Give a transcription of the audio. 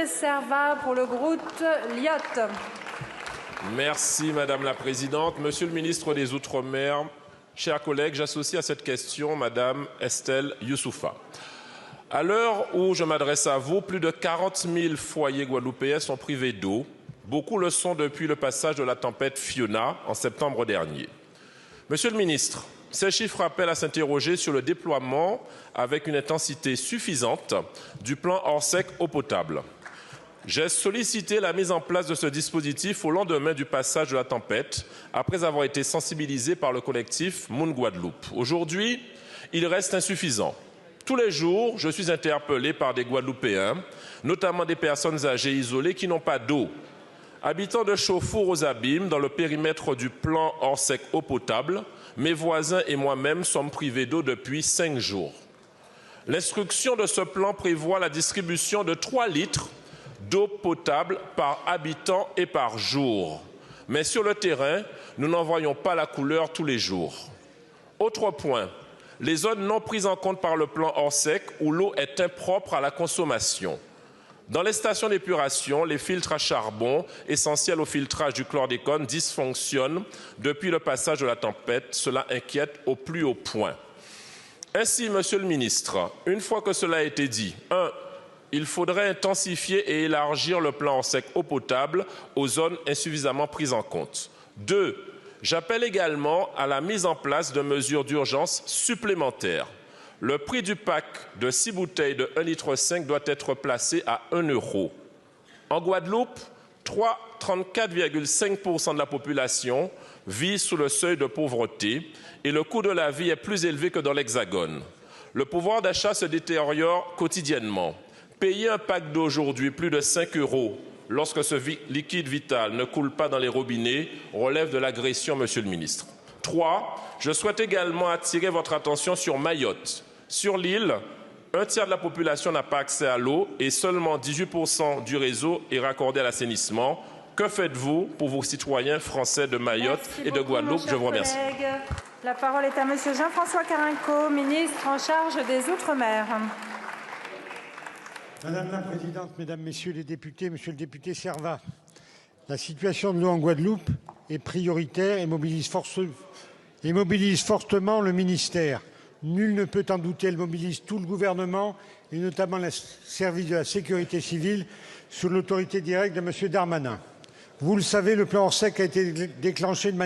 député Serva pour le groupe Lyotte. Merci Madame la Présidente. Monsieur le ministre des Outre-mer, chers collègues, j'associe à cette question Madame Estelle Youssoufa. À l'heure où je m'adresse à vous, plus de 40 000 foyers guadeloupéens sont privés d'eau. Beaucoup le sont depuis le passage de la tempête Fiona en septembre dernier. Monsieur le ministre, ces chiffres appellent à s'interroger sur le déploiement avec une intensité suffisante du plan Orsec eau potable. J'ai sollicité la mise en place de ce dispositif au lendemain du passage de la tempête, après avoir été sensibilisé par le collectif Moun Guadeloupe. Aujourd'hui, il reste insuffisant. Tous les jours, je suis interpellé par des Guadeloupéens, notamment des personnes âgées isolées qui n'ont pas d'eau. Habitant de Chauffour aux Abîmes, dans le périmètre du plan Orsec eau potable, mes voisins et moi-même sommes privés d'eau depuis 5 jours. L'instruction de ce plan prévoit la distribution de 3 litres d'eau potable par habitant et par jour. Mais sur le terrain, nous n'en voyons pas la couleur tous les jours. Autre point, les zones non prises en compte par le plan Orsec où l'eau est impropre à la consommation. Dans les stations d'épuration, les filtres à charbon, essentiels au filtrage du chlordécone, dysfonctionnent depuis le passage de la tempête. Cela inquiète au plus haut point. Ainsi, Monsieur le ministre, une fois que cela a été dit, 1. Il faudrait intensifier et élargir le plan Orsec eau potable aux zones insuffisamment prises en compte. 2. J'appelle également à la mise en place de mesures d'urgence supplémentaires. Le prix du pack de 6 bouteilles de 1,5 litre doit être placé à 1 €. En Guadeloupe, 34,5% de la population vit sous le seuil de pauvreté et le coût de la vie est plus élevé que dans l'Hexagone. Le pouvoir d'achat se détériore quotidiennement. Payer un pack d'eau aujourd'hui plus de 5 € lorsque ce liquide vital ne coule pas dans les robinets relève de l'agression, Monsieur le ministre. 3. Je souhaite également attirer votre attention sur Mayotte. Sur l'île, un tiers de la population n'a pas accès à l'eau et seulement 18% du réseau est raccordé à l'assainissement. Que faites-vous pour vos citoyens français de Mayotte et de Guadeloupe? Je vous remercie. La parole est à Monsieur Jean-François Carenco, ministre en charge des Outre-mer. Madame la Présidente, Mesdames, Messieurs les députés, Monsieur le député Serva, la situation de l'eau en Guadeloupe est prioritaire et mobilise fortement le ministère. Nul ne peut en douter, elle mobilise tout le gouvernement et notamment le service de la sécurité civile sous l'autorité directe de M. Darmanin. Vous le savez, le plan Orsec a été déclenché de manière